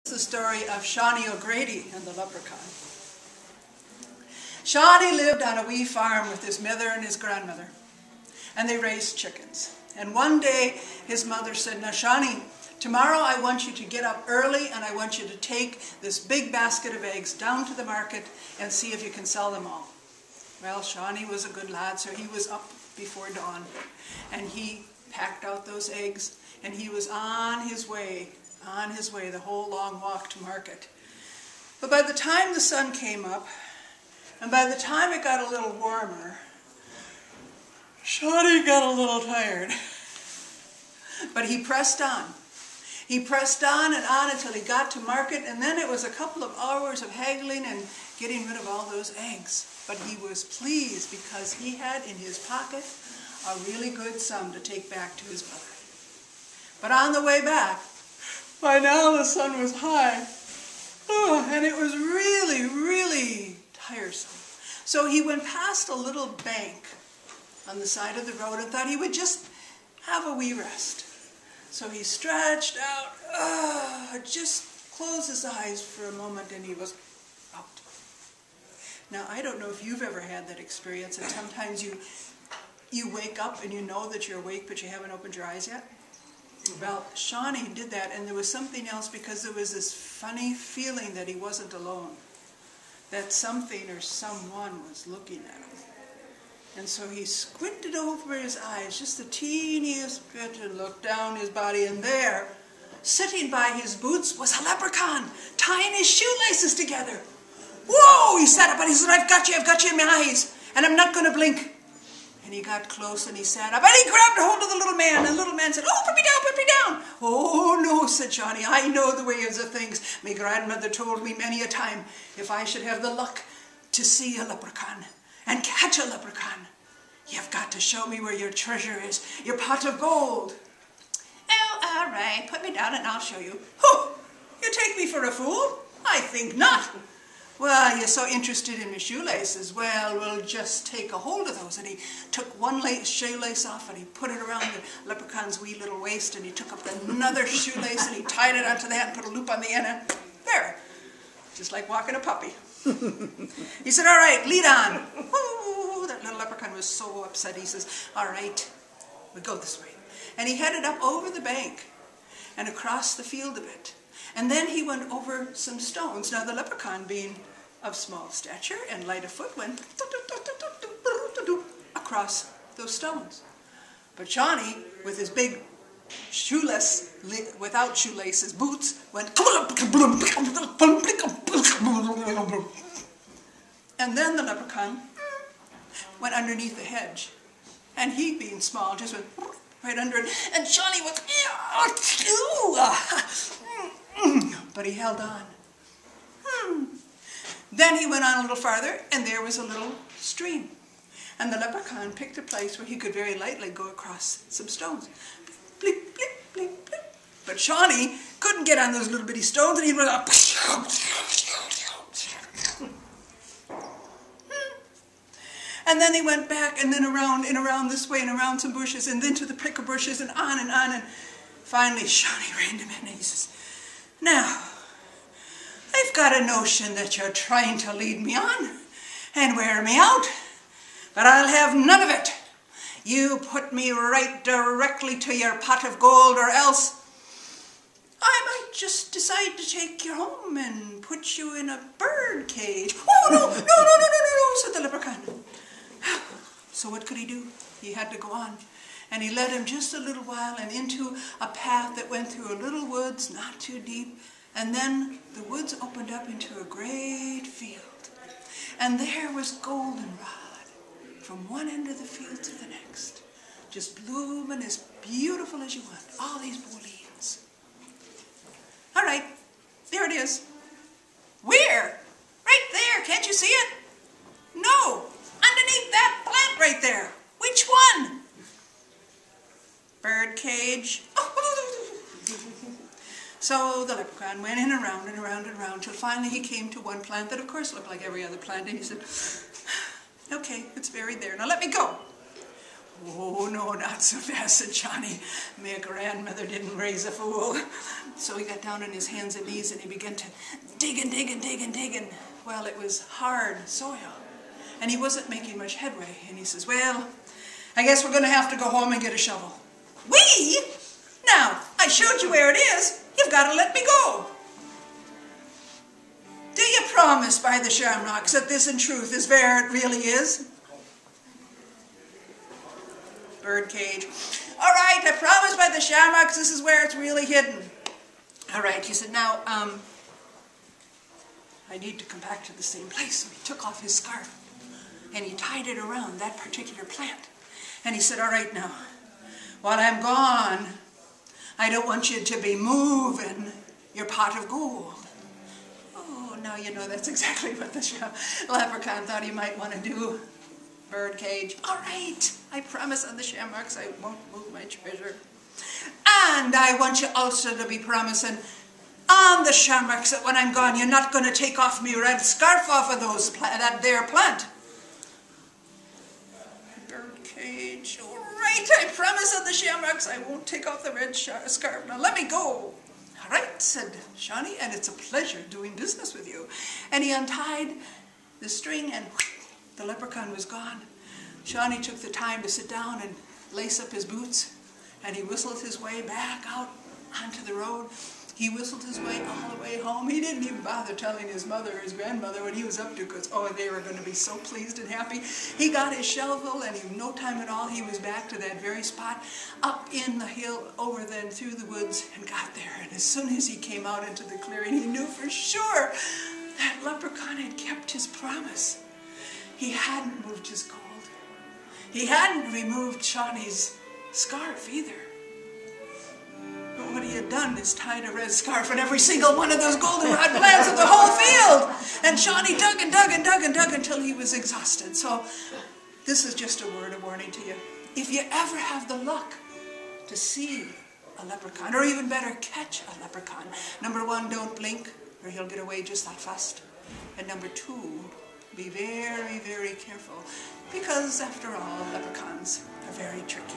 The story of Seany O'Grady and the Leprechan. Seany lived on a wee farm with his mother and his grandmother, and they raised chickens. And one day his mother said, "Now Seany, tomorrow I want you to get up early and I want you to take this big basket of eggs down to the market and see if you can sell them all." Well, Seany was a good lad, so he was up before dawn, and he packed out those eggs, and he was on his way the whole long walk to market. But by the time the sun came up, and by the time it got a little warmer, Seany got a little tired. But he pressed on. He pressed on and on until he got to market, and then it was a couple of hours of haggling and getting rid of all those eggs. But he was pleased because he had in his pocket a really good sum to take back to his mother. But on the way back, by now the sun was high, and it was really, really tiresome. So he went past a little bank on the side of the road and thought he would just have a wee rest. So he stretched out, just closed his eyes for a moment, and he was out. Now, I don't know if you've ever had that experience, and sometimes you wake up and you know that you're awake, but you haven't opened your eyes yet. Well, Seany did that, and there was something else, because there was this funny feeling that he wasn't alone, that something or someone was looking at him. And so he squinted over his eyes, just the teeniest bit, and looked down his body, and there, sitting by his boots, was a leprechaun, tying his shoelaces together. "Whoa!" he sat up, and he said, I've got you in my eyes, and I'm not going to blink." And he got close and he sat up and he grabbed a hold of the little man, and the little man said, "Oh, put me down, put me down." "Oh, no," said Seany, "I know the ways of things. My grandmother told me many a time, if I should have the luck to see a leprechaun and catch a leprechaun, you've got to show me where your treasure is, your pot of gold." "Oh, all right, put me down and I'll show you." "Oh, you take me for a fool? I think not." "Well, you're so interested in my shoelaces. Well, we'll just take a hold of those." And he took one shoelace off and he put it around the leprechaun's wee little waist, and he took up another shoelace and he tied it onto that and put a loop on the end, and there, just like walking a puppy. He said, "All right, lead on." Ooh, that little leprechaun was so upset. He says, "All right, we'll go this way." And he headed up over the bank and across the field a bit. And then he went over some stones. Now the leprechaun, being of small stature and light of foot, went across those stones. But Seany, with his big shoeless, without shoelaces, boots, went, and then the leprechaun went underneath the hedge. And he, being small, just went right under it. And Seany was, but he held on. Then he went on a little farther, and there was a little stream. And the leprechaun picked a place where he could very lightly go across some stones. Blip, blip, blip, blip. But Seany couldn't get on those little bitty stones, and he went up. And then he went back, and then around and around this way, and around some bushes, and then to the prickle bushes, and on, and finally Seany reined him in, and he says, "Now, I've got a notion that you're trying to lead me on and wear me out, but I'll have none of it. You put me right directly to your pot of gold, or else I might just decide to take you home and put you in a bird cage." "Oh, no," said the leprechaun. So what could he do? He had to go on. And he led him just a little while and into a path that went through a little woods, not too deep. And then the woods opened up into a great field. And there was goldenrod from one end of the field to the next, just blooming as beautiful as you want. All these booleans. "All right, there it is." "Where?" "Right there, can't you see it?" "No, underneath that plant right there." "Which one?" "Bird cage." So the leprechaun went in around and around and around till finally he came to one plant that of course looked like every other plant, and he said, "Okay, it's buried there. Now let me go." Oh, no, not so fast, said Seany. My grandmother didn't raise a fool. So he got down on his hands and knees and he began to dig and dig and dig and dig. And, well, it was hard soil. And he wasn't making much headway. And he says, well, I guess we're going to have to go home and get a shovel. We? Now, I showed you where it is. You've got to let me go. Do you promise by the shamrocks that this in truth is where it really is? Birdcage. All right, I promise by the shamrocks this is where it's really hidden. All right, he said, now, I need to come back to the same place. So he took off his scarf and he tied it around that particular plant. And he said, all right now, while I'm gone, I don't want you to be moving your pot of gold. Oh, now you know that's exactly what the Leprechan thought he might want to do. Birdcage. All right, I promise on the shamrocks I won't move my treasure. And I want you also to be promising on the shamrocks that when I'm gone, you're not going to take off me red scarf off of that there plant. Birdcage. All right, I promise on the shamrocks I won't take off the red scarf. Now let me go. All right, said Seany, and it's a pleasure doing business with you. And he untied the string and the Leprechan was gone. Seany took the time to sit down and lace up his boots, and he whistled his way back out onto the road. He whistled his way all the way home. He didn't even bother telling his mother or his grandmother what he was up to because, oh, they were going to be so pleased and happy. He got his shovel, and in no time at all, he was back to that very spot, up in the hill, over then through the woods, and got there. And as soon as he came out into the clearing, he knew for sure that Leprechan had kept his promise. He hadn't moved his gold. He hadn't removed Seany's scarf either. But what he had done is tied a red scarf on every single one of those goldenrod plants of the whole field. And Seany dug and dug and dug and dug until he was exhausted. So this is just a word of warning to you. If you ever have the luck to see a Leprechan, or even better, catch a Leprechan, number one, don't blink or he'll get away just that fast. And number two, be very, very careful, because after all, leprechauns are very tricky.